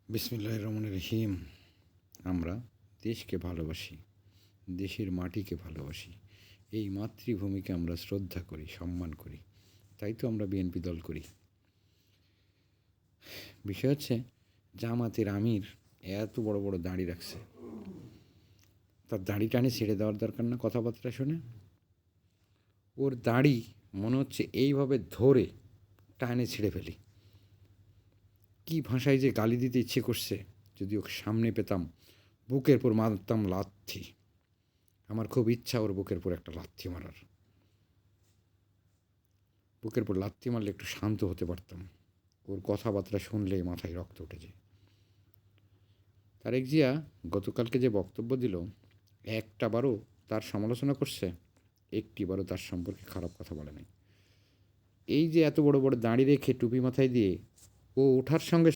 বিসমিল্লাহির রহমানির রহিম। আমরা দেশকে ভালোবাসি, দেশের মাটিকে ভালোবাসি, এই মাতৃভূমিকে আমরা শ্রদ্ধা করি, সম্মান করি, তাই তো আমরা বিএনপি দল করি। বিষয় হচ্ছে জামাতের আমির এত বড় বড় দাড়ি রাখছে, তার দাড়ি টানে ছেড়ে দেওয়ার দরকার না? কথাবার্তা শুনে ওর দাড়ি মনে হচ্ছে এইভাবে ধরে টানে ছেড়ে ফেলি। কী ভাষায় যে গালি দিতে ইচ্ছে করছে, যদি ওকে সামনে পেতাম বুকের পর মারতাম লাথি। আমার খুব ইচ্ছা ওর বুকের পর একটা লাথি মারার। বুকের পর লাথি মারলে একটু শান্ত হতে পারতাম। ওর কথাবার্তা শুনলেই মাথায় রক্ত উঠে যায়। তারেক জিয়া গতকালকে যে বক্তব্য দিল, একটা বারও তার সমালোচনা করছে, একটি বারও তার সম্পর্কে খারাপ কথা বলে নাই। এই যে এত বড় বড় দাঁড়ি রেখে টুপি মাথায় দিয়ে ও ওঠার সঙ্গে